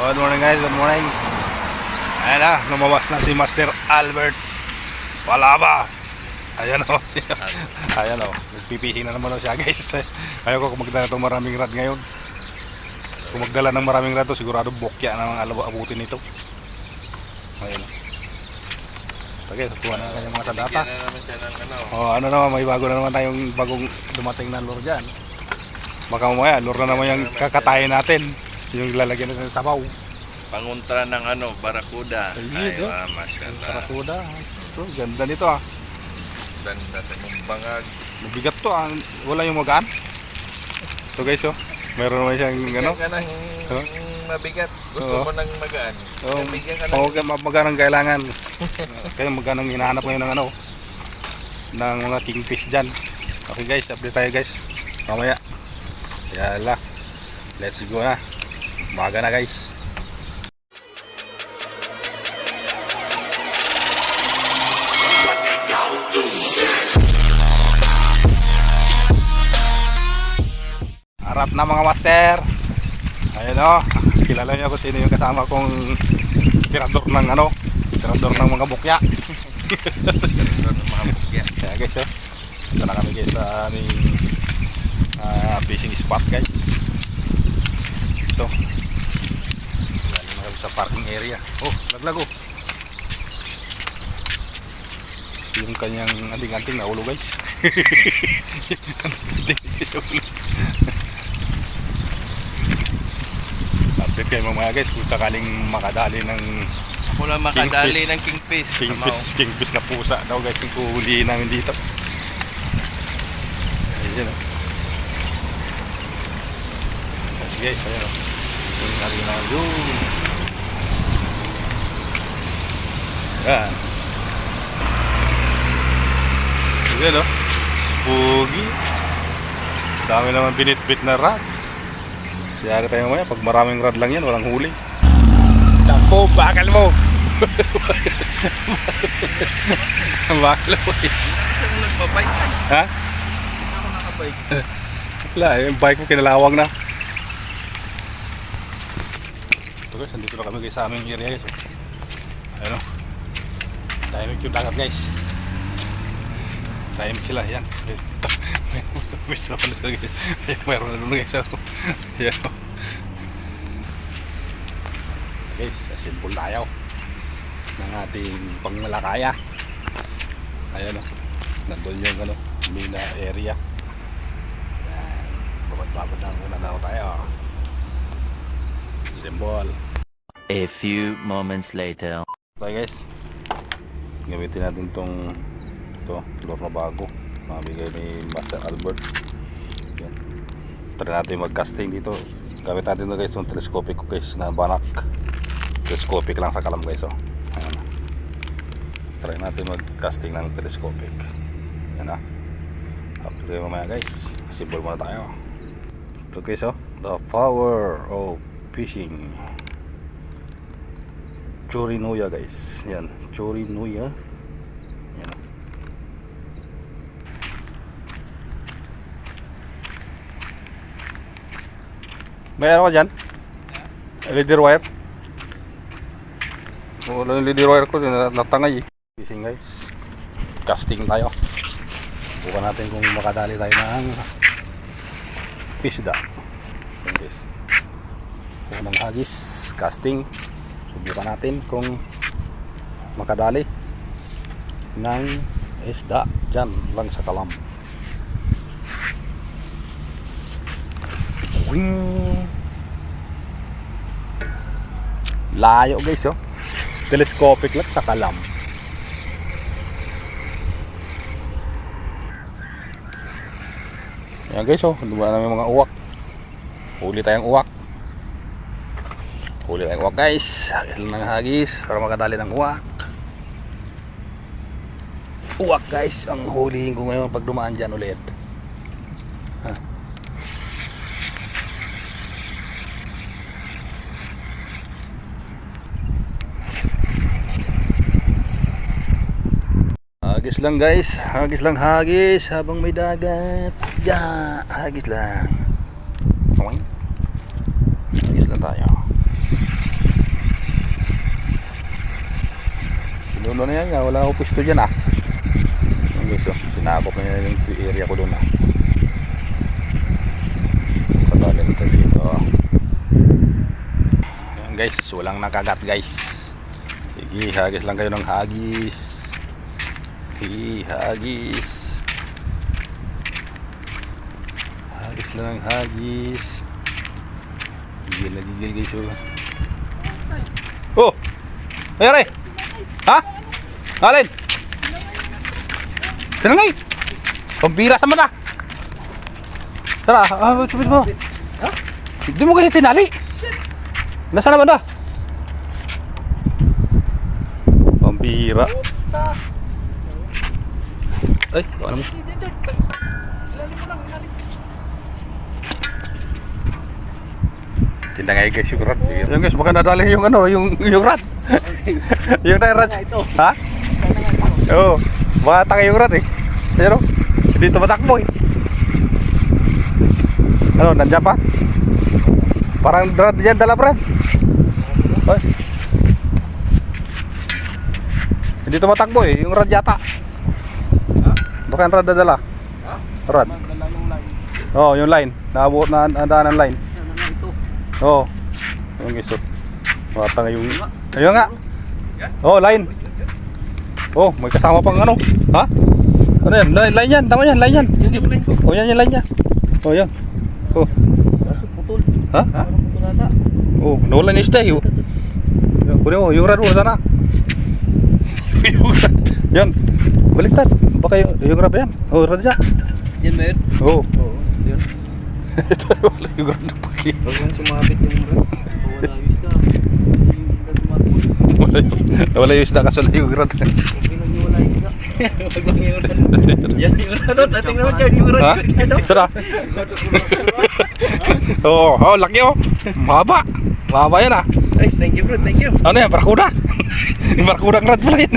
Good morning guys, good morning. Ayan na, lumabas na si Master Albert. Wala ba? Ayan o. Ayan o, nagpipihi na naman o siya guys. Ayaw ko kung magdala itong maraming rad ngayon. Kung magdala ng maraming rad to, sigurado bokya na mga abutin nito. Ayan o. Tagay, tutuwa na kanyang mga sadata. Ano naman, may bago na naman tayong bagong dumating na lure dyan. Baka mamaya, lure na naman yung kakatayin natin. Yung lalagyan natin ng sabaw. Panguntra ng barakuda. Ay, mashallah. Barakuda. Ito, ganda nito ah. Ganda sa yung bangag. Mabigat to ah. Wala yung magaan. Ito guys oh. Meron naman siyang Bigyan ka ng mabigat. Gusto mo ng magaan. Bigyan ka ng magaan ang kailangan. Kaya magaan ang hinahanap ngayon ng ng mga kingfish dyan. Okay guys, update tayo guys. Mamaya. Yala. Let's go na. Umaga na guys. Harap na mga master. Ayun o. Kilala niyo kung sino yung kasama kong tirador ng tirador ng mga bukya. Kaya guys o. Ito na kami guys sa aming fishing spot guys. Ito. Sa parking area. Oh, laglag oh. Yung kanyang anting-anting na ulo guys. Update kayo mamaya guys kung sakaling makadali ng ako lang makadali ng kingfish. Kingfish na pusa daw guys yung kuhulihin namin dito. Ayun oh. Guys, ayun oh. Yung natin na yun. Yan. Yan o. Pugi. Dami naman binit-bit na rad. Siyari tayo maya. Pag maraming rad lang yan, walang huli. Takbo, bakal mo. Bakal mo eh. Ako nagbabike. Ha? Ako nakabike. Wala, yung bike mo kinalawang na. So guys, nandito na kami guys sa aming area guys. Ayun o. Tahimik yung dagat guys. Tahimik sila, yan. Mayroon na doon guys. Yan o. Guys, simple tayo ng ating pangmalakaya. Ayan o. Nandun yung mina area. Yan. Babad-babad lang muna daw tayo. Symbol. A few moments later. Okay guys, gamitin natin tong lure na bago nabigay ni Master Albert. Yan. Try natin mag-casting dito. Gamit natin ito guys itong telescopic ko guys na banak. Telescopic lang sa kalam guys oh. Ayan. Try natin mag-casting ng telescopic. Yan na. Upload kayo mamaya guys. Simple muna tayo. Ito guys oh, the power of fishing. Chorinuya guys. Yan, Chorinuya. Yan. May ano ka dyan? Leader wire? Wala yung leader wire ko, natangay eh. Fishing guys. Casting tayo. Bukan natin kung makadali tayo ng isda. Yan guys. Unang hagis, casting. Subukan natin kung makadali ng isda dyan lang sa kalam. Wing! Layo guys oh. Telescopic lang sa kalam. Yan guys oh, dumaan namin mga uwak. Huli tayong uwak. Huli tayong uwak guys. Hagis ng hagis para makadali ng uwak. Uwak guys ang hulihin ko ngayon pag dumaan dyan ulit. Hagis lang guys. Hagis lang hagis habang may dagat. Ya, hagis lang. Hagis lang tayo. Puno na yan, wala akong pwesto dyan ah. Ayan guys, oh, sinakop na yan yung area ko doon ah. Patalim ito dito. Ayan guys, walang nakagat guys. Sige, hagis lang kayo ng hagis. Sige, hagis. Hagis lang ng hagis. Gigil na gigil guys oh. Oh! Mayroon eh! Ha? Alin? Tinangay! Pambira sa mana! Tara, sabit mo! Ha? Hindi mo kasi tinali! Nasaan naman na? Pambira! Ay, ano mo? Tinangay guys yung rat. Yung guys, baka nadali yung ano, yung rat. Yung rat. Ha? Oo. Baka tangay yung rat eh. Pero, hindi tumatakbo eh. Ano, nandiyan pa? Parang rat dyan, dala Brad. Ay. Hindi tumatakbo eh, yung rat yata. Baka yung rat dadala. Rat. Oo, yung line. Nakabuot na andaan ng line. Oo. Yung guys, bata nga yung... Ayun nga. Oo, line. Oh, may kasama pang ano. Ha? Ano yan? Line yan. Tama yan, line yan. Oh, yan yung line niya. Oh, yan. Oh. Ha? Oh, nawala na yung stay. Kunin mo, yung rad mo sana. Yung rad. Yan. Baliktad. Baka yung rad yan. Oh, rad niya. Yan ba yun? Oo. Oo, yun. Ito wala yung rad na paki. Huwag mong sumabit yung rad. Wala yung isda. Nawala yung isda kasi wala yung rad. Okay lang yung wala yung isda. Huwag bang yung rad. Yan yung rad. Ating naman dyan yung rad. Ha? Sira. Oo, laki oh. Mahaba. Mahaba yan ah. Ay, thank you bro, thank you. Ano yan, barkuda? Yung barkudang rad pala yan.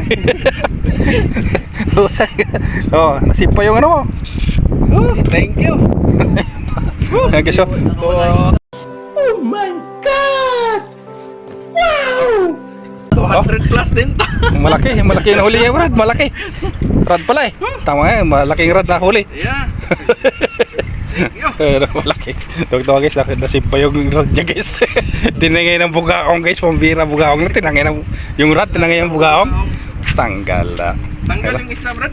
Oh, nasip pa yung ano mo. Thank you. Ayan guys oh. Oh my God! Wow! 200 plus din ta. Malaki na huli yung rad, malaki. Rad pala eh. Tama eh, malaking rad na huli. Yeah. Malaki. Tawag guys, nasip pa yung rad niya guys. Tinangay ng bugaong guys, pambira bugaong na. Tinangay ng yung rad, tinangay ng bugaong. Tanggal na. Tanggal yung isda, Brad?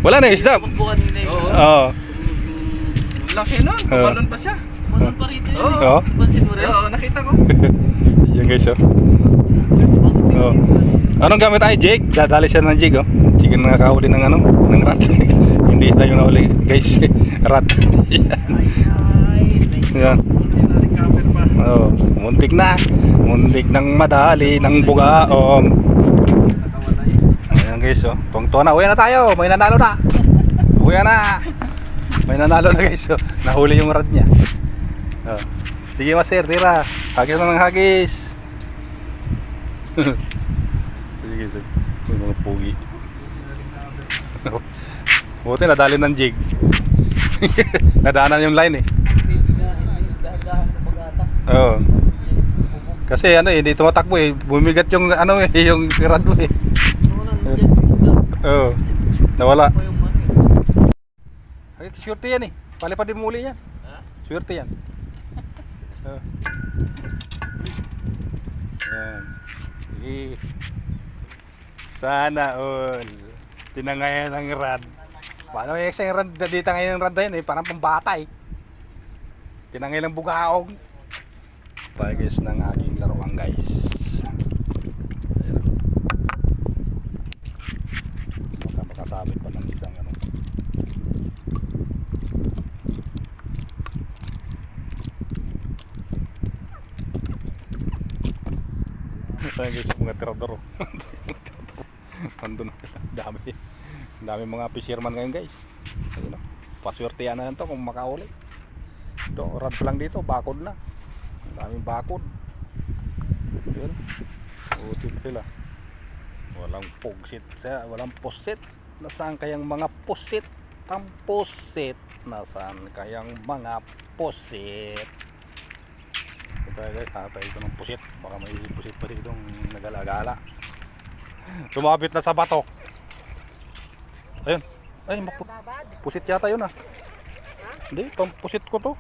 Wala na yung isda. Oo. Laki nun, tumalon pa siya. Tumalon pa rito yun. Oo. Pansin mo rin? Oo, nakita ko. Yan guys oh. Oh. Anong gamit ay jig? Dadali siya ng jig oh. Jig ang nakakahuli ng ano, ng rat. Hindi isda yung nahuli guys. Rat. Yan. Na-recover pa. Oh, muntik na. Muntik nang madali ng bugaong. Ayan guys oh. Tungto na. Uwi na tayo. May nanalo na. Uwi na. May nanalo na guys oh. Nahuli yung rat niya. Oh. Sige master, tira. Hagis na ng hagis. Sige guys oh. May mga pugi. Buti nadali ng jig. Nadaanan yung line eh. Oo. Kasi ano eh, hindi tumatakbo eh. Bumigat yung ano eh, yung rad mo eh. Oo. Nawala. Ay, swerte yan eh. Palipad din mo uli yan. Swerte yan. Oo. Yan. Sige. Sana all. Tinangayan ng rad. Paano yung isang rad, dito ngayon ng rad na yun eh, parang pambata eh. Tinangay ng bugaong. Pagis ng aking laruan guys. Baka makasabit pa ng isang ano. Ayan guys, mga tirador. Nandun na sila. Dami mga fisherman ngayon guys. Ayun, paswertehan na lang to kung makauli. Ito, rad pa lang dito, bakod na. Ang daming bakod. Yun. Util sila. Walang pugsit. Walang pusit. Nasaan kayang mga pusit? Ang pusit. Nasaan kayang mga pusit? Ito guys, hatay ito ng pusit. Baka may pusit pa dito nagalagala. Lumapit na sa batok. Ayun. Ay, Babad. pusit yata yun ah. Hindi, pampusit ko to.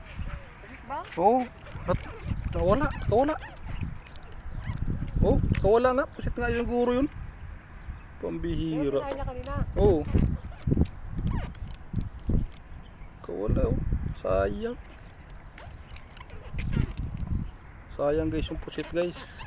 Ba? Oo. Nawala. Oh, kawala nga. Pusit nga yung guro yun. Pambihira. Kinain niya kanina. Oo. Kawala oh. Sayang. Sayang guys yung pusit guys.